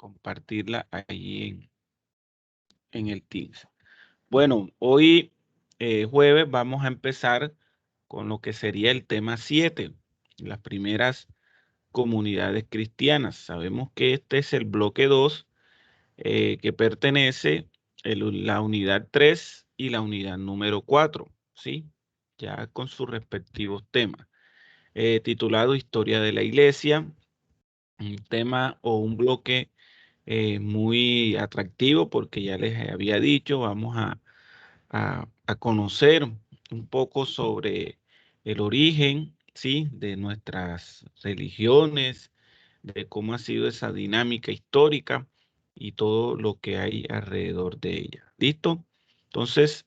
compartirla allí en el Teams. Bueno, hoy jueves vamos a empezar con lo que sería el tema 7, las primeras comunidades cristianas. Sabemos que este es el bloque 2 que pertenece la unidad 3 y la unidad número 4, ¿sí? Ya con sus respectivos temas. Titulado Historia de la Iglesia, un tema o un bloque muy atractivo porque ya les había dicho, vamos a conocer un poco sobre el origen, ¿sí? De nuestras religiones, de cómo ha sido esa dinámica histórica y todo lo que hay alrededor de ella. ¿Listo? Entonces,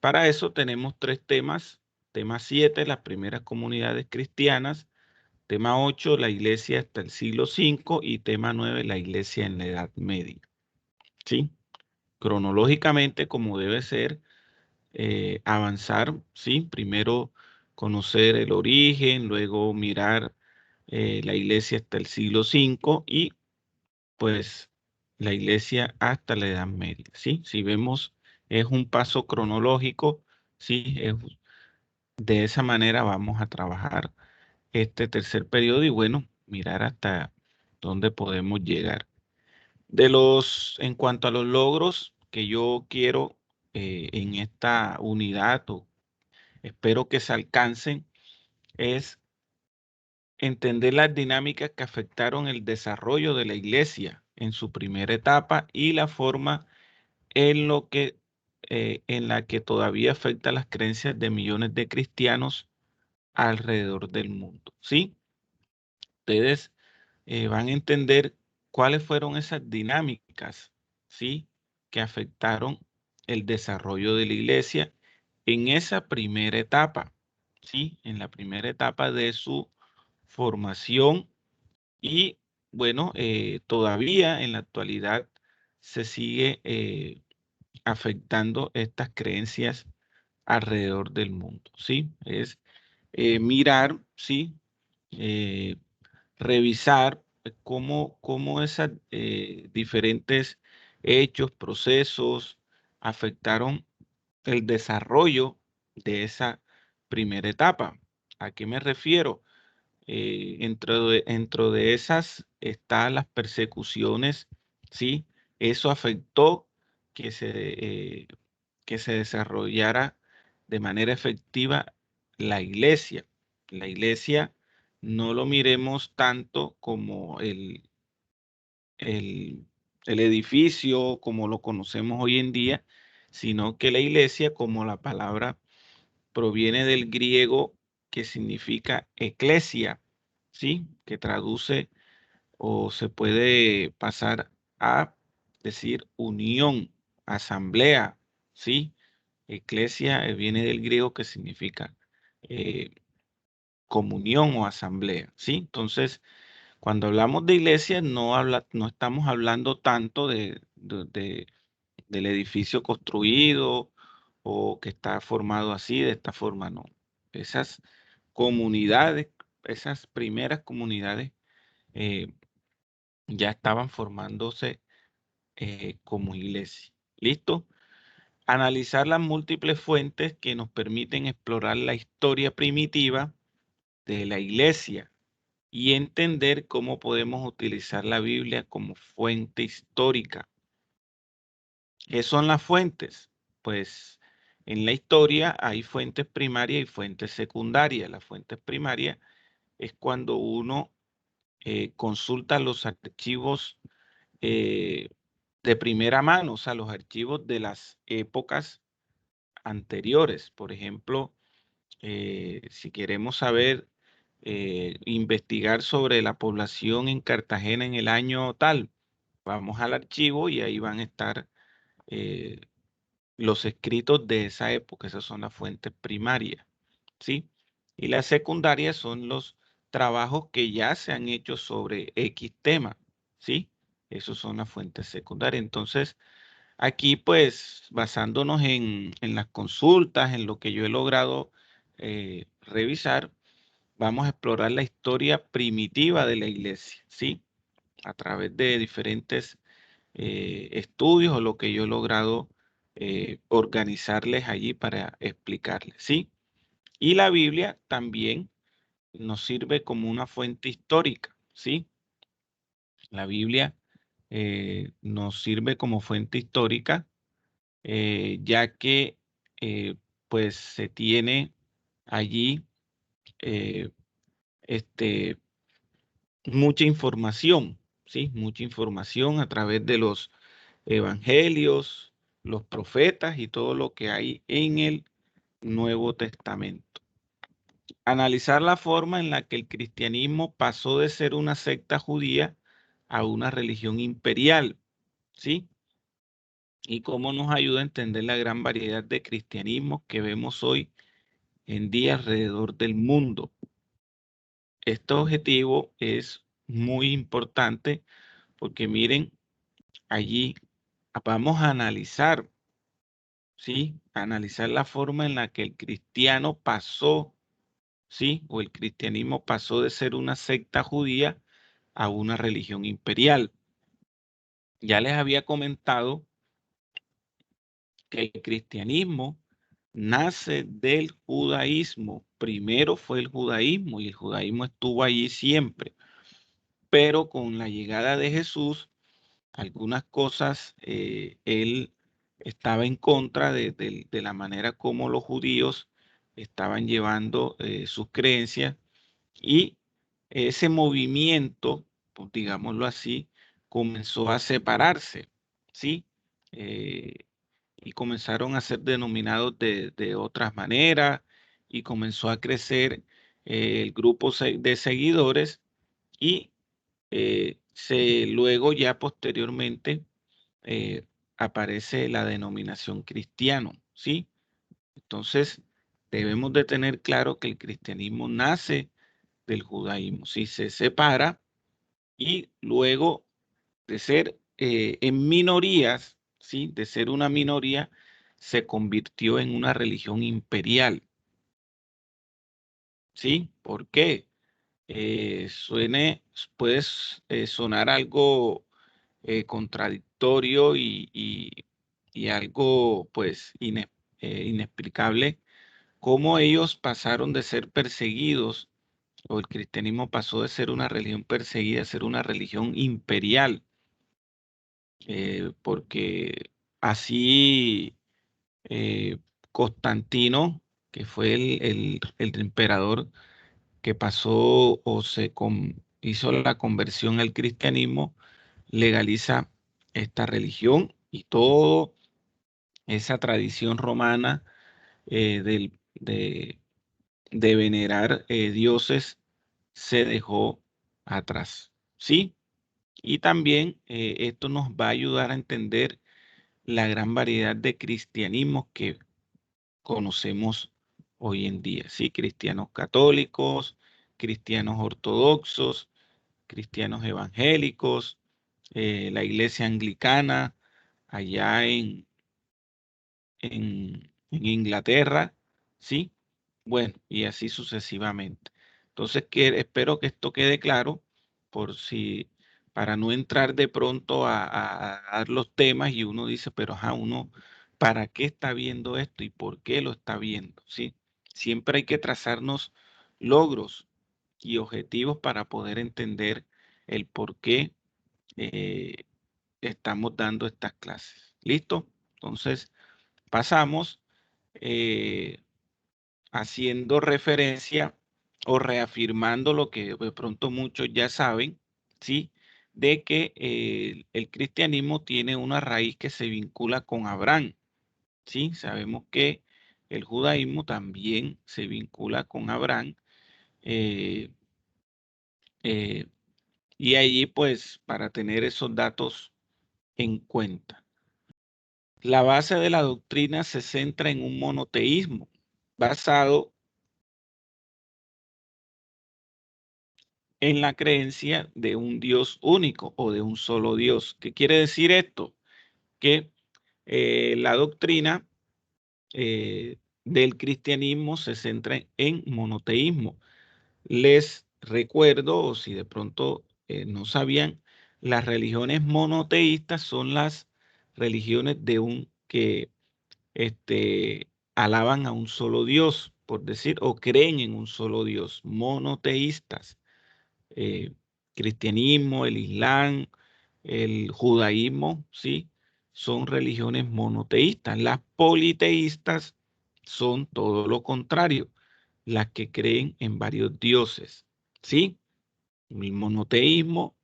para eso tenemos 3 temas. Tema 7, las primeras comunidades cristianas. Tema 8, la iglesia hasta el siglo V. Y tema 9, la iglesia en la Edad Media. ¿Sí? Cronológicamente, como debe ser, avanzar, ¿sí? Primero conocer el origen, luego mirar la iglesia hasta el siglo V y pues la iglesia hasta la Edad Media, ¿sí? Si vemos, es un paso cronológico, ¿sí? De esa manera vamos a trabajar este tercer periodo y bueno, mirar hasta dónde podemos llegar. En cuanto a los logros que yo quiero en esta unidad o espero que se alcancen, es entender las dinámicas que afectaron el desarrollo de la iglesia en su primera etapa y la forma en la que todavía afecta las creencias de millones de cristianos alrededor del mundo. ¿Sí? Ustedes van a entender cuáles fueron esas dinámicas, ¿sí? Que afectaron el desarrollo de la iglesia en esa primera etapa, ¿sí? En la primera etapa de su formación y, bueno, todavía en la actualidad se sigue afectando estas creencias alrededor del mundo, ¿sí? Es mirar, ¿sí? Eh, revisar cómo esos diferentes hechos, procesos afectaron el desarrollo de esa primera etapa. ¿A qué me refiero? Dentro de esas están las persecuciones, ¿sí? Eso afectó que que se desarrollara de manera efectiva la iglesia. La iglesia no lo miremos tanto como el, el edificio, como lo conocemos hoy en día, sino que la iglesia, como la palabra proviene del griego que significa eclesia, ¿sí? Que traduce o se puede pasar a decir unión, asamblea, ¿sí? Eclesia viene del griego que significa eh, comunión o asamblea, ¿sí? Entonces, cuando hablamos de iglesia, no estamos hablando tanto del edificio construido o que está formado así, de esta forma, no. Esas comunidades, esas primeras comunidades eh, ya estaban formándose como iglesia. ¿Listo? Analizar las múltiples fuentes que nos permiten explorar la historia primitiva de la iglesia y entender cómo podemos utilizar la Biblia como fuente histórica. ¿Qué son las fuentes? Pues en la historia hay fuentes primarias y fuentes secundarias. Las fuentes primarias es cuando uno consulta los archivos de primera mano, o sea, los archivos de las épocas anteriores. Por ejemplo, si queremos saber, investigar sobre la población en Cartagena en el año tal, vamos al archivo y ahí van a estar eh, los escritos de esa época. Esas son las fuentes primarias, ¿sí? Y las secundarias son los trabajos que ya se han hecho sobre X tema, ¿sí? Esos son las fuentes secundarias. Entonces, aquí pues basándonos en las consultas, en lo que yo he logrado revisar, vamos a explorar la historia primitiva de la iglesia, ¿sí? a través de diferentes estudios o lo que yo he logrado organizarles allí para explicarles, ¿sí? Y la Biblia también nos sirve como una fuente histórica, ¿sí? La Biblia nos sirve como fuente histórica, ya que pues se tiene allí eh, este, mucha información, ¿sí? Mucha información a través de los evangelios, los profetas y todo lo que hay en el Nuevo Testamento. Analizar la forma en la que el cristianismo pasó de ser una secta judía a una religión imperial, ¿sí? Y cómo nos ayuda a entender la gran variedad de cristianismos que vemos hoy en día alrededor del mundo. Este objetivo es muy importante porque miren, allí vamos a analizar, ¿sí? Analizar la forma en la que el cristiano pasó, ¿sí? O el cristianismo pasó de ser una secta judía a una religión imperial. Ya les había comentado que el cristianismo nace del judaísmo. Primero fue el judaísmo y el judaísmo estuvo allí siempre. Pero con la llegada de Jesús, algunas cosas él estaba en contra de la manera como los judíos estaban llevando sus creencias y ese movimiento, pues, digámoslo así, comenzó a separarse, ¿sí? Y comenzaron a ser denominados de otras maneras y comenzó a crecer el grupo de seguidores y luego ya posteriormente eh, aparece la denominación cristiano, ¿sí? Entonces, debemos de tener claro que el cristianismo nace del judaísmo, ¿sí? Se separa y luego de ser en minorías, ¿sí? De ser una minoría, se convirtió en una religión imperial, ¿sí? ¿Por qué? Puede sonar algo contradictorio y algo pues inexplicable, cómo ellos pasaron de ser perseguidos o el cristianismo pasó de ser una religión perseguida a ser una religión imperial, porque así eh, Constantino, que fue el emperador que pasó o hizo la conversión al cristianismo, legaliza esta religión y toda esa tradición romana de venerar dioses se dejó atrás. ¿Sí? Y también esto nos va a ayudar a entender la gran variedad de cristianismos que conocemos hoy en día. Sí, cristianos católicos, cristianos ortodoxos, cristianos evangélicos, la iglesia anglicana allá en Inglaterra, ¿sí? Bueno, y así sucesivamente. Entonces, espero que esto quede claro por si, para no entrar de pronto a dar los temas y uno dice, pero ajá, uno, ¿para qué está viendo esto y por qué lo está viendo? ¿Sí? Siempre hay que trazarnos logros y objetivos para poder entender el por qué eh, estamos dando estas clases. ¿Listo? Entonces, pasamos eh, haciendo referencia o reafirmando lo que de pronto muchos ya saben, ¿sí? De que el cristianismo tiene una raíz que se vincula con Abraham, ¿sí? Sabemos que el judaísmo también se vincula con Abraham. eh, eh, y allí, pues, para tener esos datos en cuenta. La base de la doctrina se centra en un monoteísmo basado en la creencia de un Dios único o de un solo Dios. ¿Qué quiere decir esto? Que la doctrina del cristianismo se centra en monoteísmo. Les recuerdo, o si de pronto no sabían, las religiones monoteístas son las religiones que alaban a un solo Dios, por decir, o creen en un solo Dios, monoteístas. Cristianismo, el Islam, el judaísmo, ¿sí? Son religiones monoteístas. Las politeístas son todo lo contrario, las que creen en varios dioses, ¿sí? El monoteísmo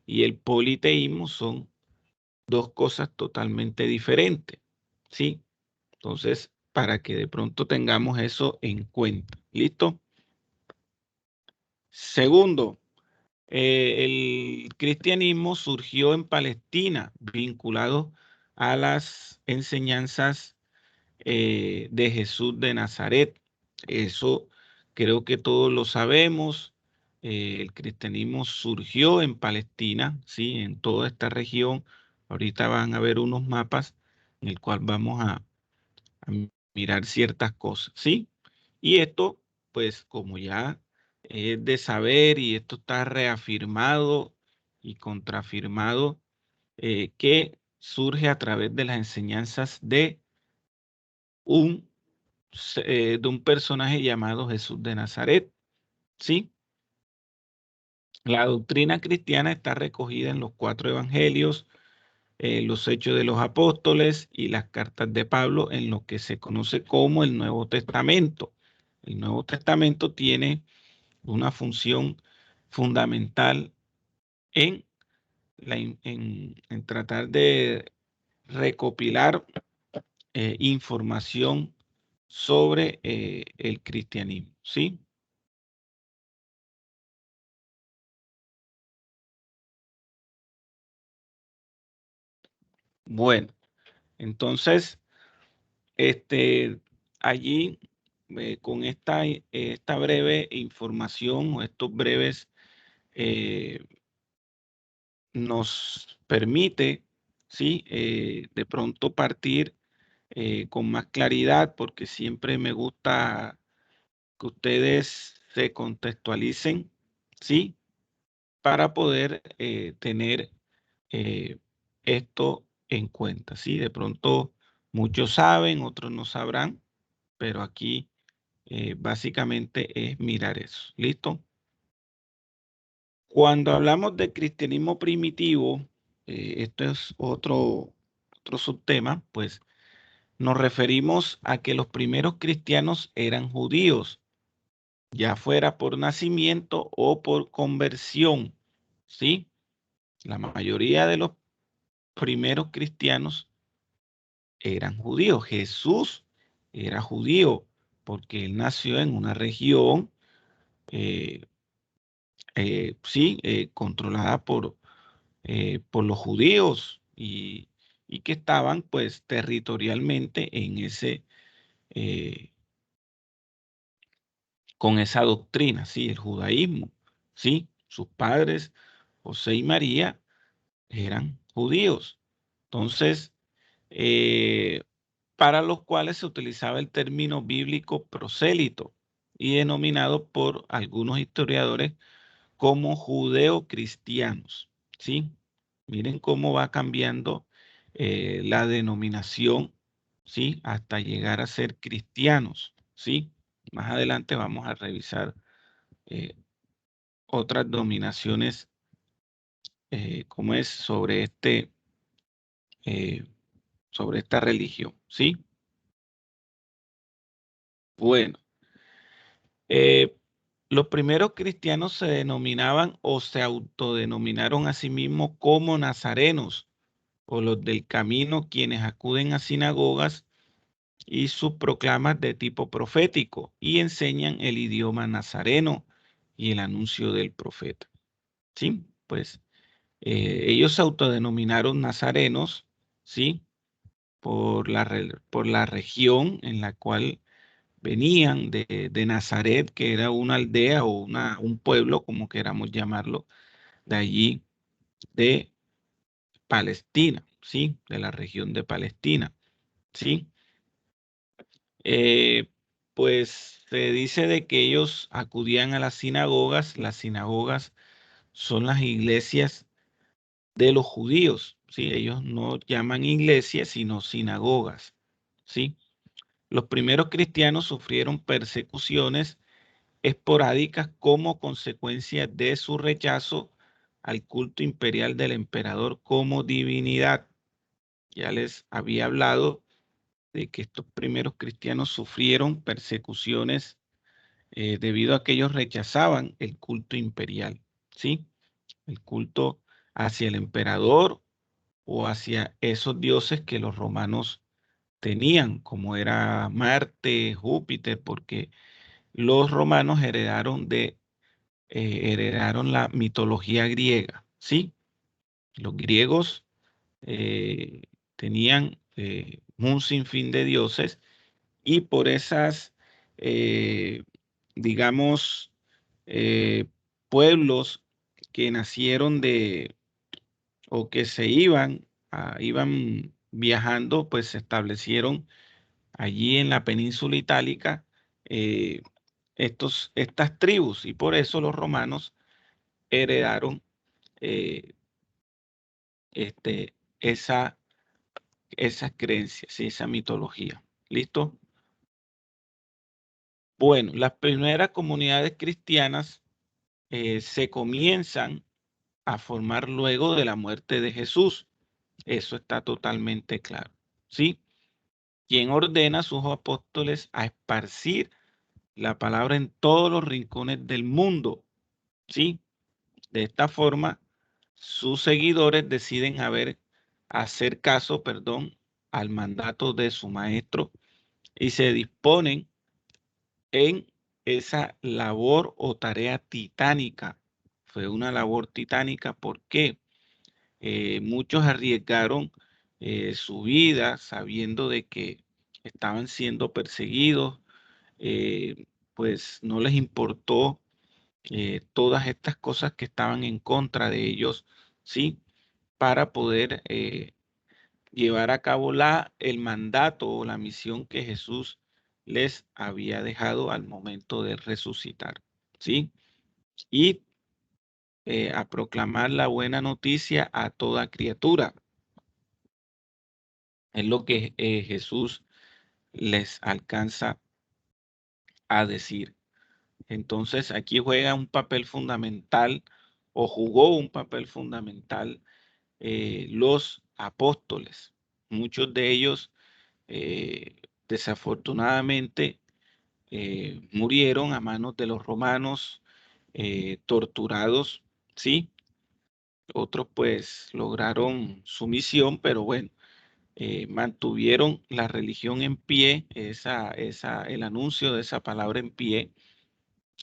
y el politeísmo son dos cosas totalmente diferentes, ¿sí? Entonces, para que de pronto tengamos eso en cuenta. ¿Listo? Segundo, el cristianismo surgió en Palestina, vinculado a las enseñanzas de Jesús de Nazaret. Eso creo que todos lo sabemos. El cristianismo surgió en Palestina, ¿sí? En toda esta región. Ahorita van a ver unos mapas en el cual vamos a mirar ciertas cosas, ¿sí? Y esto, pues como ya es de saber y esto está reafirmado y contrafirmado, que surge a través de las enseñanzas un, de un personaje llamado Jesús de Nazaret, ¿sí? La doctrina cristiana está recogida en los 4 evangelios, los Hechos de los Apóstoles y las cartas de Pablo en lo que se conoce como el Nuevo Testamento. El Nuevo Testamento tiene una función fundamental en, en tratar de recopilar información sobre el cristianismo, ¿sí? Bueno, entonces, allí con esta breve información o estos breves eh, nos permite, ¿sí? De pronto partir con más claridad, porque siempre me gusta que ustedes se contextualicen, ¿sí? Para poder tener eh, esto en cuenta, ¿sí? De pronto muchos saben, otros no sabrán, pero aquí básicamente es mirar eso. ¿Listo? Cuando hablamos de cristianismo primitivo, esto es otro subtema, pues nos referimos a que los primeros cristianos eran judíos, ya fuera por nacimiento o por conversión, ¿sí? La mayoría de los primeros cristianos eran judíos. Jesús era judío porque él nació en una región, eh, sí, controlada por los judíos y que estaban pues territorialmente en eh, con esa doctrina, sí, el judaísmo, sí, sus padres, José y María, eran judíos. Entonces, para los cuales se utilizaba el término bíblico prosélito y denominado por algunos historiadores como judeocristianos, ¿sí? Miren cómo va cambiando la denominación, ¿sí? Hasta llegar a ser cristianos, ¿sí? Más adelante vamos a revisar eh, otras dominaciones, como es eh, sobre esta religión, ¿sí? Bueno, eh, los primeros cristianos se denominaban o se autodenominaron a sí mismos como nazarenos o los del camino, quienes acuden a sinagogas y sus proclamas de tipo profético y enseñan el idioma nazareno y el anuncio del profeta. ¿Sí? Pues ellos se autodenominaron nazarenos, ¿sí? Por la región en la cual venían de Nazaret, que era una aldea o un pueblo, como queramos llamarlo, de allí de Palestina, ¿sí? De la región de Palestina, ¿sí? Pues se dice de que ellos acudían a las sinagogas. Las sinagogas son las iglesias de los judíos, ¿sí? Ellos no llaman iglesias, sino sinagogas, ¿sí? Los primeros cristianos sufrieron persecuciones esporádicas como consecuencia de su rechazo al culto imperial del emperador como divinidad. Ya les había hablado de que estos primeros cristianos sufrieron persecuciones debido a que ellos rechazaban el culto imperial, ¿sí? El culto hacia el emperador o hacia esos dioses que los romanos tenían, como era Marte, Júpiter, porque los romanos heredaron la mitología griega, ¿sí? Los griegos eh, tenían un sinfín de dioses y por esas, digamos, pueblos que nacieron o que se iban viajando, pues se establecieron allí en la península itálica eh, estas tribus y por eso los romanos heredaron eh, este, esa, esas creencias y esa mitología. ¿Listo? Bueno, las primeras comunidades cristianas se comienzan a formar luego de la muerte de Jesús. Eso está totalmente claro. ¿Sí? Quien ordena a sus apóstoles a esparcir la palabra en todos los rincones del mundo. ¿Sí? De esta forma, sus seguidores deciden hacer caso, perdón, al mandato de su maestro y se disponen en esa labor o tarea titánica. Fue una labor titánica porque muchos arriesgaron su vida sabiendo de que estaban siendo perseguidos, pues no les importó todas estas cosas que estaban en contra de ellos, ¿sí? Para poder llevar a cabo el mandato o la misión que Jesús les había dejado al momento de resucitar, ¿sí? Y a proclamar la buena noticia a toda criatura. Es lo que Jesús les alcanza a decir. Entonces aquí juega un papel fundamental o jugó un papel fundamental los apóstoles. Muchos de ellos desafortunadamente murieron a manos de los romanos, torturados, ¿sí? Otros pues lograron su misión, pero bueno, mantuvieron la religión en pie, el anuncio de esa palabra en pie,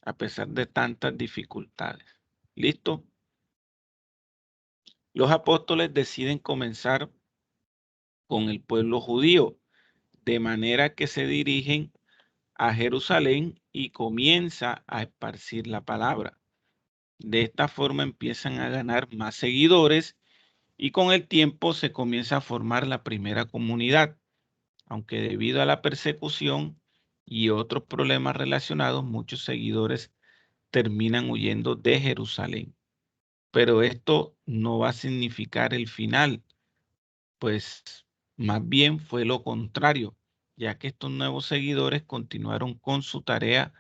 a pesar de tantas dificultades. ¿Listo? Los apóstoles deciden comenzar con el pueblo judío, de manera que se dirigen a Jerusalén y comienza a esparcir la palabra. De esta forma empiezan a ganar más seguidores y con el tiempo se comienza a formar la primera comunidad, aunque debido a la persecución y otros problemas relacionados, muchos seguidores terminan huyendo de Jerusalén. Pero esto no va a significar el final, pues más bien fue lo contrario, ya que estos nuevos seguidores continuaron con su tarea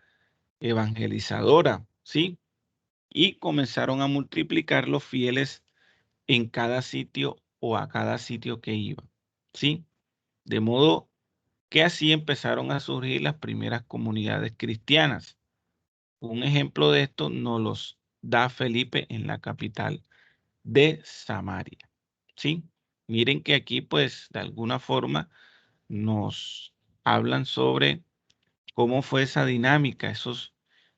evangelizadora, ¿sí? Y comenzaron a multiplicar los fieles en cada sitio o a cada sitio que iban, ¿sí? De modo que así empezaron a surgir las primeras comunidades cristianas. Un ejemplo de esto nos los da Felipe en la capital de Samaria, ¿sí? Miren que aquí, pues, de alguna forma nos hablan sobre cómo fue esa dinámica, esos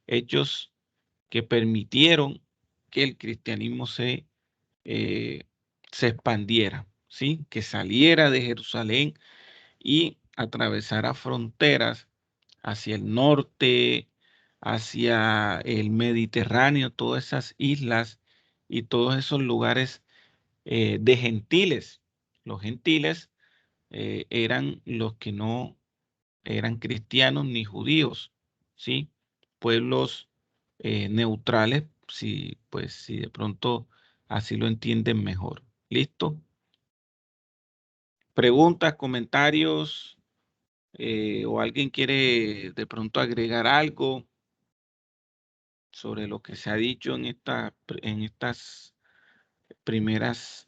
hechos que permitieron que el cristianismo eh, se expandiera, ¿sí? Que saliera de Jerusalén y atravesara fronteras hacia el norte, hacia el Mediterráneo, todas esas islas y todos esos lugares de gentiles. Los gentiles eran los que no eran cristianos ni judíos, ¿sí? Pueblos neutrales, si, pues, si de pronto así lo entienden mejor. ¿Listo? Preguntas, comentarios, o alguien quiere de pronto agregar algo sobre lo que se ha dicho en estas primeras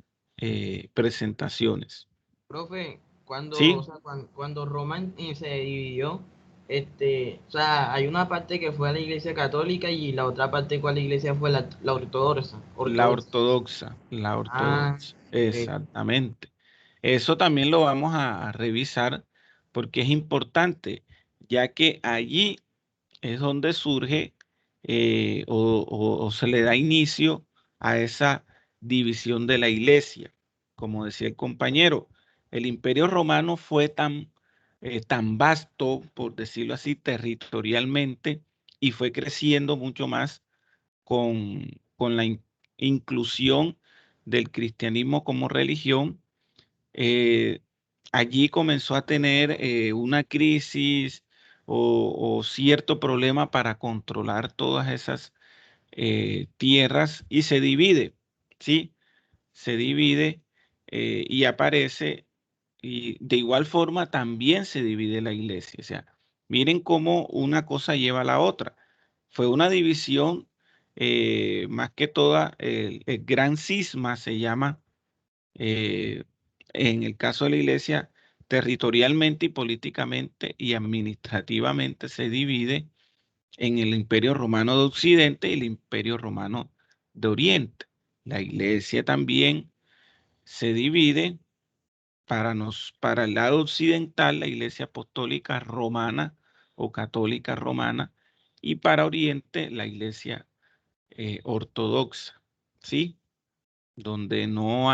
presentaciones. Profe, cuando, o ¿Sí? sea, cuando Roma se dividió, o sea, hay una parte que fue a la iglesia católica y la otra parte cuál iglesia fue la ortodoxa, La ortodoxa. ortodoxa, Ah, ok. exactamente. Eso también lo vamos a revisar porque es importante, ya que allí es donde surge o se le da inicio a esa división de la iglesia. Como decía el compañero, el Imperio Romano fue tan vasto, por decirlo así, territorialmente, y fue creciendo mucho más con la inclusión del cristianismo como religión. eh, Allí comenzó a tener una crisis o cierto problema para controlar todas esas tierras y se divide, ¿sí? Se divide y aparece, y de igual forma también se divide la iglesia. O sea, miren cómo una cosa lleva a la otra. Fue una división, más que toda, el gran cisma se llama, eh, en el caso de la iglesia, territorialmente y políticamente y administrativamente se divide en el Imperio Romano de Occidente y el Imperio Romano de Oriente. La iglesia también se divide para el lado occidental, la iglesia apostólica romana o católica romana, y para Oriente, la iglesia ortodoxa, ¿sí? Donde no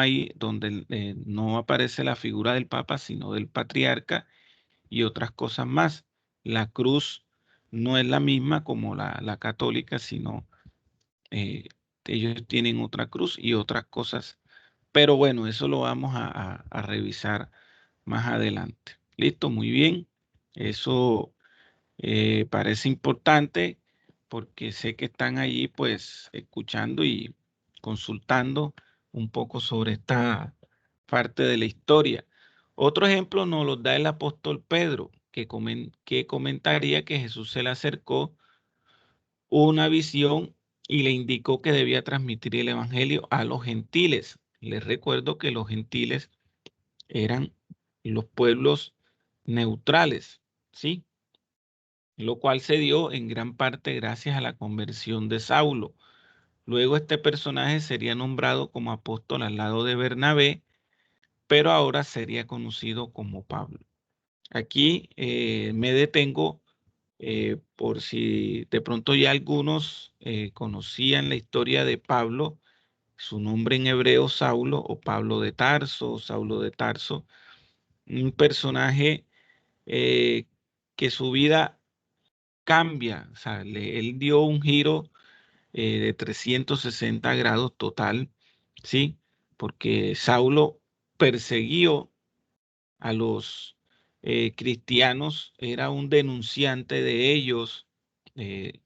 aparece la figura del Papa, sino del patriarca y otras cosas más. La cruz no es la misma como la católica, sino eh, ellos tienen otra cruz y otras cosas. Pero bueno, eso lo vamos a revisar más adelante. Listo, muy bien. Eso parece importante porque sé que están allí pues escuchando y consultando un poco sobre esta parte de la historia. Otro ejemplo nos lo da el apóstol Pedro, que comentaría que Jesús se le acercó una visión y le indicó que debía transmitir el evangelio a los gentiles. Les recuerdo que los gentiles eran los pueblos neutrales, ¿sí? Lo cual se dio en gran parte gracias a la conversión de Saulo. Luego este personaje sería nombrado como apóstol al lado de Bernabé, pero ahora sería conocido como Pablo. Aquí me detengo por si de pronto ya algunos conocían la historia de Pablo, su nombre en hebreo Saulo o Pablo de Tarso, Saulo de Tarso, un personaje eh, que su vida cambia, o sea, él dio un giro de 360 grados total, ¿sí? Porque Saulo persiguió a los cristianos, era un denunciante de ellos, eh,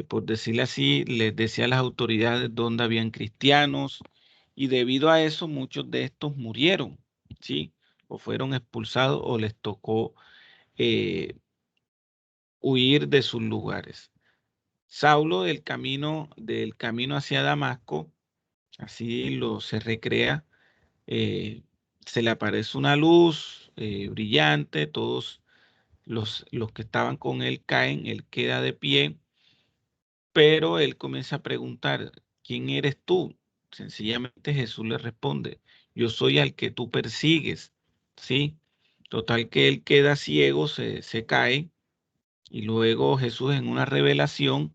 por decirlo así, les decía a las autoridades dónde habían cristianos y debido a eso muchos de estos murieron, ¿sí? O fueron expulsados o les tocó eh, huir de sus lugares. Saulo del camino hacia Damasco, así se recrea, eh, se le aparece una luz brillante, todos los que estaban con él caen, él queda de pie, pero él comienza a preguntar, ¿quién eres tú? Sencillamente Jesús le responde, yo soy al que tú persigues, ¿sí? Total que él queda ciego, se cae, y luego Jesús en una revelación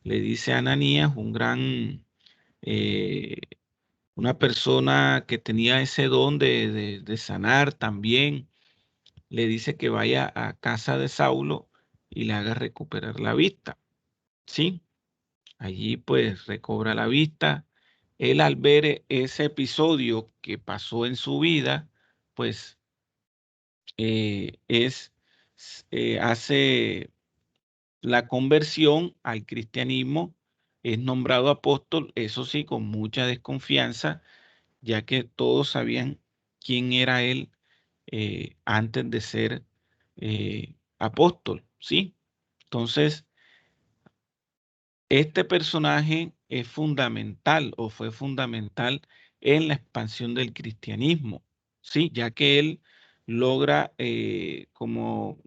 le dice a Ananías, eh, una persona que tenía ese don de sanar también, le dice que vaya a casa de Saulo y le haga recuperar la vista, ¿sí? Allí pues recobra la vista. Él al ver ese episodio que pasó en su vida, pues hace la conversión al cristianismo, es nombrado apóstol, eso sí, con mucha desconfianza, ya que todos sabían quién era él antes de ser apóstol, ¿sí? Entonces, este personaje es fundamental o fue fundamental en la expansión del cristianismo, ¿sí? Ya que él logra es como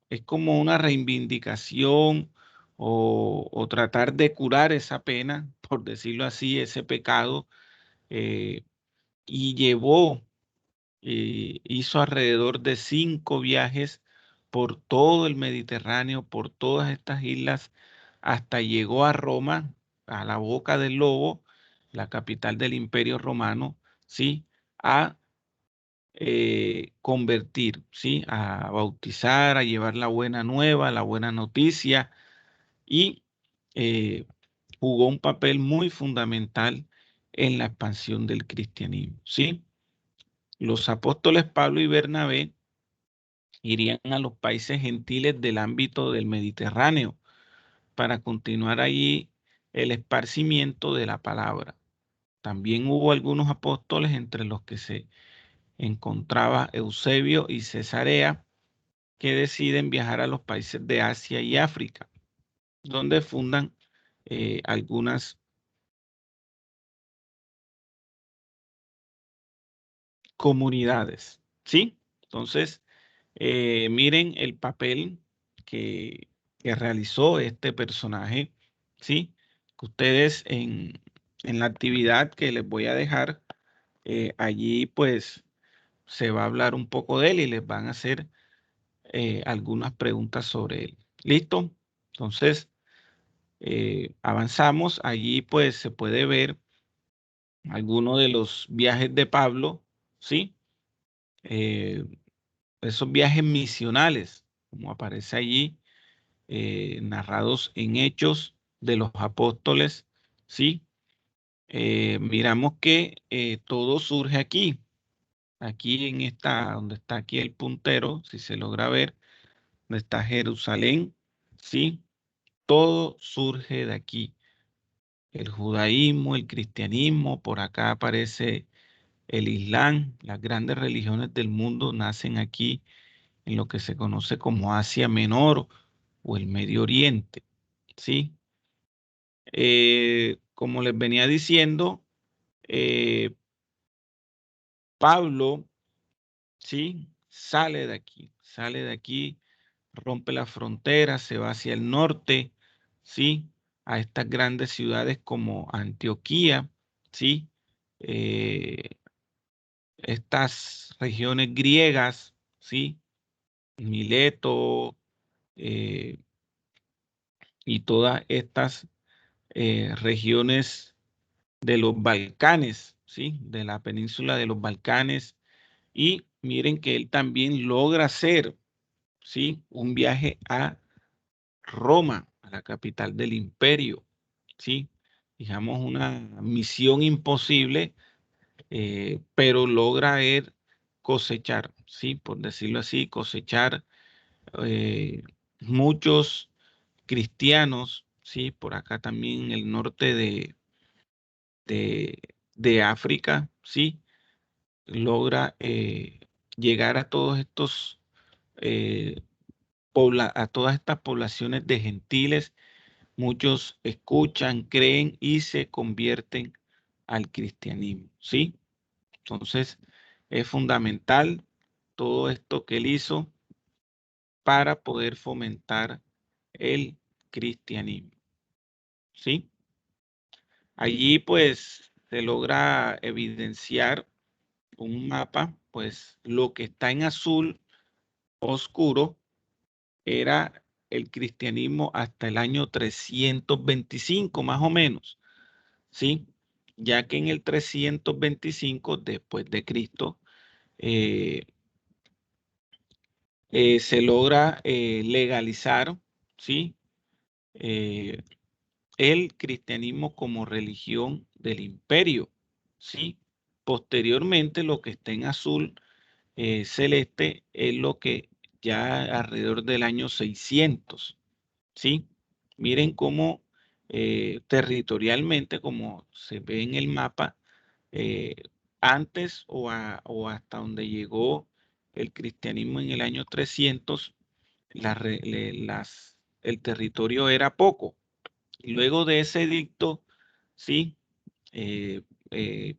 una reivindicación o tratar de curar esa pena, por decirlo así, ese pecado, y hizo alrededor de 5 viajes por todo el Mediterráneo, por todas estas islas, hasta llegó a Roma, a la Boca del Lobo, la capital del Imperio Romano, ¿sí? A convertir, ¿sí? A bautizar, a llevar la buena nueva, la buena noticia, y jugó un papel muy fundamental en la expansión del cristianismo, ¿sí? Los apóstoles Pablo y Bernabé irían a los países gentiles del ámbito del Mediterráneo para continuar allí el esparcimiento de la palabra. También hubo algunos apóstoles entre los que se encontraba Eusebio y Cesarea, que deciden viajar a los países de Asia y África, donde fundan algunas comunidades, ¿sí? Entonces, miren el papel que realizó este personaje, ¿sí? Que ustedes en la actividad que les voy a dejar, allí pues se va a hablar un poco de él y les van a hacer algunas preguntas sobre él. ¿Listo? Entonces, avanzamos. Allí pues se puede ver algunos de los viajes de Pablo, ¿sí? Esos viajes misionales, como aparece allí, narrados en Hechos de los Apóstoles, ¿sí? Miramos que todo surge aquí en esta, donde está aquí el puntero, si se logra ver, donde está Jerusalén, ¿sí? Todo surge de aquí. El judaísmo, el cristianismo, por acá aparece el Islam, las grandes religiones del mundo nacen aquí en lo que se conoce como Asia Menor o el Medio Oriente, ¿sí? Como les venía diciendo, Pablo, ¿sí? Sale de aquí, rompe la frontera, se va hacia el norte, ¿sí? A estas grandes ciudades como Antioquía, ¿sí? Eh, estas regiones griegas, ¿sí? Mileto eh, y todas estas regiones de los Balcanes, ¿sí? De la península de los Balcanes. Y miren que él también logra hacer, ¿sí? Un viaje a Roma, a la capital del imperio, ¿sí? Digamos una misión imposible, pero logra él cosechar, ¿sí? Por decirlo así, cosechar eh, muchos cristianos, ¿sí? Por acá también en el norte de África, ¿sí? Logra llegar a todos estos, eh, a todas estas poblaciones de gentiles. Muchos escuchan, creen y se convierten al cristianismo, ¿sí? Entonces, es fundamental todo esto que él hizo para poder fomentar el cristianismo, ¿sí? Allí, pues, se logra evidenciar un mapa, pues, lo que está en azul oscuro era el cristianismo hasta el año 325, más o menos, ¿sí? Ya que en el 325 después de Cristo eh, se logra legalizar, ¿sí? Eh, el cristianismo como religión del imperio, ¿sí? Posteriormente, lo que está en azul celeste es lo que ya alrededor del año 600, ¿sí? Miren cómo territorialmente, como se ve en el mapa, antes o hasta donde llegó el cristianismo en el año 300, el territorio era poco. Luego de ese edicto, sí,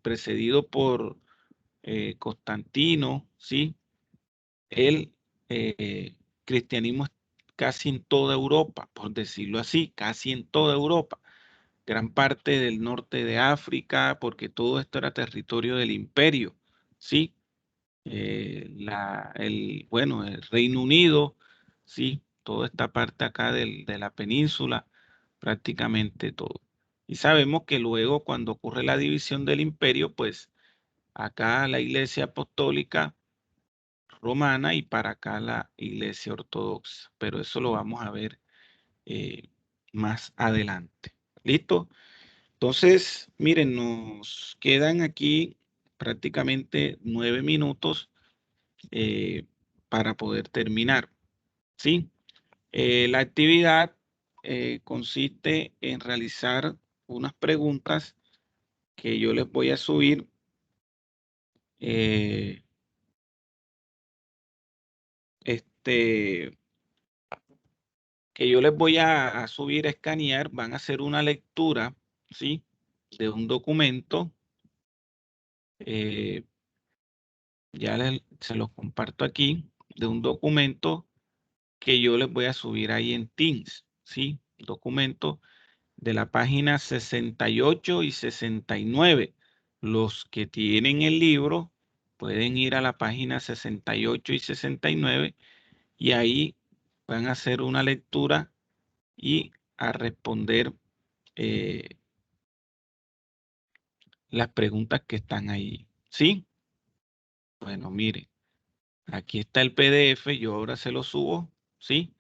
precedido por Constantino, sí, el cristianismo es casi en toda Europa, por decirlo así, casi en toda Europa, gran parte del norte de África, porque todo esto era territorio del imperio, sí, bueno, el Reino Unido, sí, toda esta parte acá de la península, prácticamente todo. Y sabemos que luego cuando ocurre la división del imperio, pues acá la Iglesia Apostólica Romana y para acá la Iglesia Ortodoxa, pero eso lo vamos a ver más adelante. ¿Listo? Entonces, miren, nos quedan aquí prácticamente 9 minutos para poder terminar. ¿Sí? La actividad consiste en realizar unas preguntas que yo les voy a subir. Que yo les voy a subir a escanear, van a hacer una lectura, ¿sí? De un documento. Ya se los comparto aquí, de un documento que yo les voy a subir ahí en Teams, ¿sí? Documento de la página 68 y 69. Los que tienen el libro pueden ir a la página 68 y 69 y ahí van a hacer una lectura y a responder las preguntas que están ahí. ¿Sí? Bueno, mire, aquí está el PDF, yo ahora se lo subo. ¿Sí?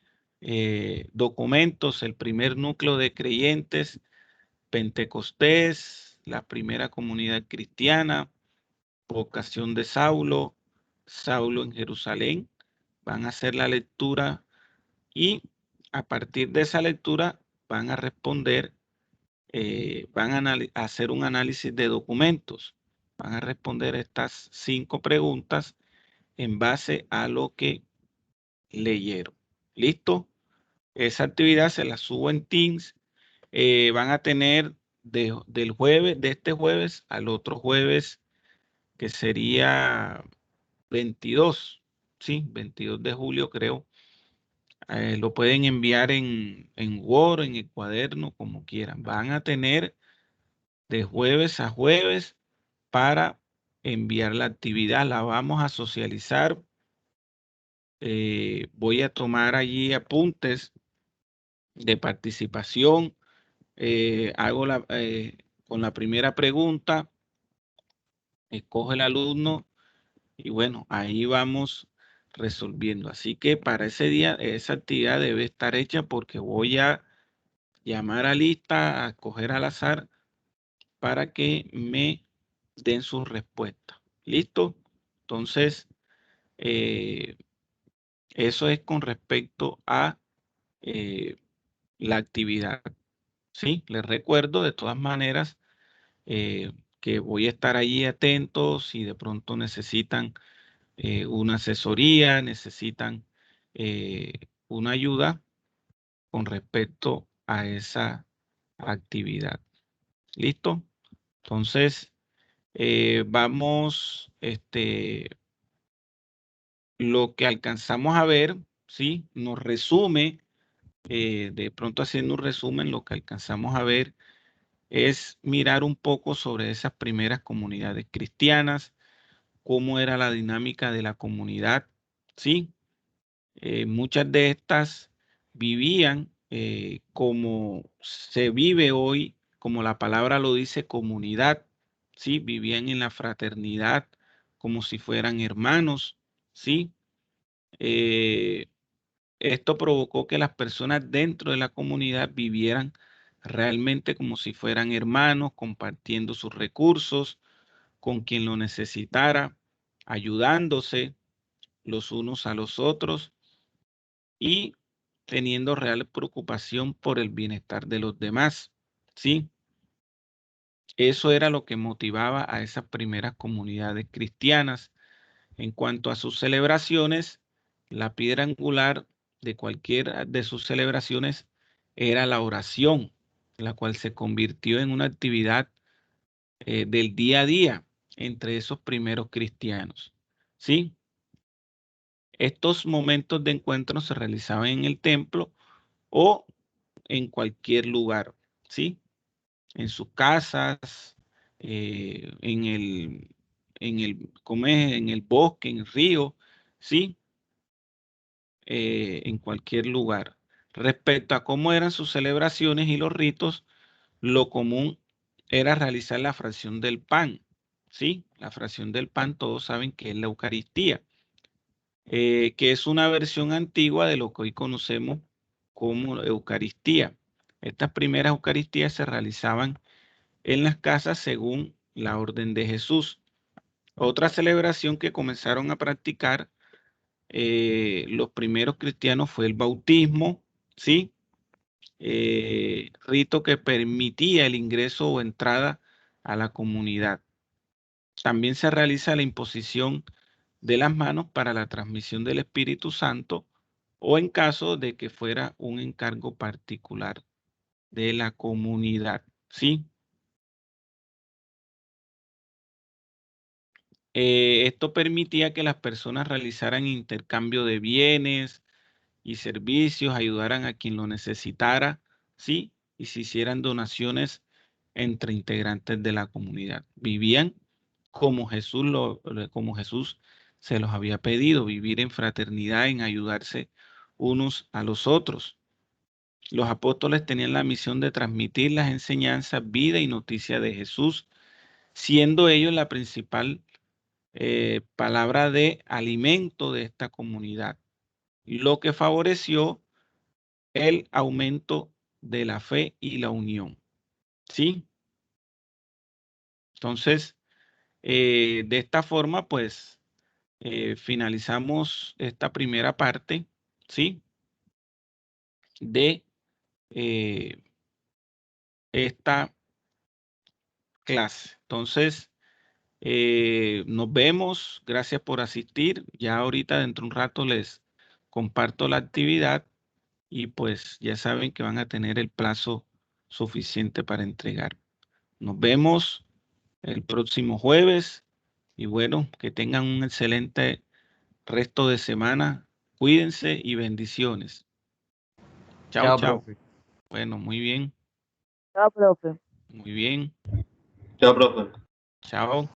Documentos, el primer núcleo de creyentes, Pentecostés, la primera comunidad cristiana, vocación de Saulo, Saulo en Jerusalén. Van a hacer la lectura y a partir de esa lectura van a responder, van a hacer un análisis de documentos. Van a responder estas 5 preguntas en base a lo que leyeron. ¿Listo? Esa actividad se la subo en Teams. Van a tener del jueves, de este jueves al otro jueves, que sería 22, ¿sí? 22 de julio creo. Lo pueden enviar en Word, en el cuaderno, como quieran. Van a tener de jueves a jueves para enviar la actividad. La vamos a socializar. Voy a tomar allí apuntes de participación. Hago con la primera pregunta, escoge el alumno y bueno, ahí vamos resolviendo. Así que para ese día, esa actividad debe estar hecha porque voy a llamar a lista, a escoger al azar para que me den sus respuestas. ¿Listo? Entonces, eso es con respecto a la actividad. Sí, les recuerdo de todas maneras que voy a estar allí atento si de pronto necesitan una asesoría, necesitan una ayuda con respecto a esa actividad. ¿Listo? Entonces, vamos, lo que alcanzamos a ver, ¿sí? Nos resume, de pronto haciendo un resumen, lo que alcanzamos a ver es mirar un poco sobre esas primeras comunidades cristianas, cómo era la dinámica de la comunidad, ¿sí? Muchas de estas vivían como se vive hoy, como la palabra lo dice, comunidad, ¿sí? Vivían en la fraternidad como si fueran hermanos, ¿sí? Esto provocó que las personas dentro de la comunidad vivieran realmente como si fueran hermanos, compartiendo sus recursos con quien lo necesitara, ayudándose los unos a los otros y teniendo real preocupación por el bienestar de los demás, ¿sí? Eso era lo que motivaba a esas primeras comunidades cristianas. En cuanto a sus celebraciones, la piedra angular de cualquiera de sus celebraciones era la oración, la cual se convirtió en una actividad del día a día entre esos primeros cristianos. ¿Sí? Estos momentos de encuentro se realizaban en el templo o en cualquier lugar, ¿sí? En sus casas, en el bosque, en el río, ¿sí? En cualquier lugar. Respecto a cómo eran sus celebraciones y los ritos, lo común era realizar la fracción del pan, ¿sí? La fracción del pan, todos saben que es la Eucaristía, que es una versión antigua de lo que hoy conocemos como Eucaristía. Estas primeras Eucaristías se realizaban en las casas según la orden de Jesús. Otra celebración que comenzaron a practicar los primeros cristianos fue el bautismo, ¿sí? Rito que permitía el ingreso o entrada a la comunidad. También se realiza la imposición de las manos para la transmisión del Espíritu Santo o en caso de que fuera un encargo particular de la comunidad, ¿sí? Esto permitía que las personas realizaran intercambio de bienes y servicios, ayudaran a quien lo necesitara, ¿sí? Y se hicieran donaciones entre integrantes de la comunidad. Vivían como como Jesús se los había pedido, vivir en fraternidad, en ayudarse unos a los otros. Los apóstoles tenían la misión de transmitir las enseñanzas, vida y noticia de Jesús, siendo ellos la principal palabra de alimento de esta comunidad, lo que favoreció el aumento de la fe y la unión. ¿Sí? Entonces, de esta forma, pues, finalizamos esta primera parte, ¿sí? De esta clase. Entonces, nos vemos. Gracias por asistir. Ya ahorita, dentro de un rato, les comparto la actividad y pues ya saben que van a tener el plazo suficiente para entregar. Nos vemos el próximo jueves y bueno, que tengan un excelente resto de semana. Cuídense y bendiciones. Chao, Chao, chao. profe. Bueno, muy bien, Chao, profe. muy bien. Chao, profe. Chao.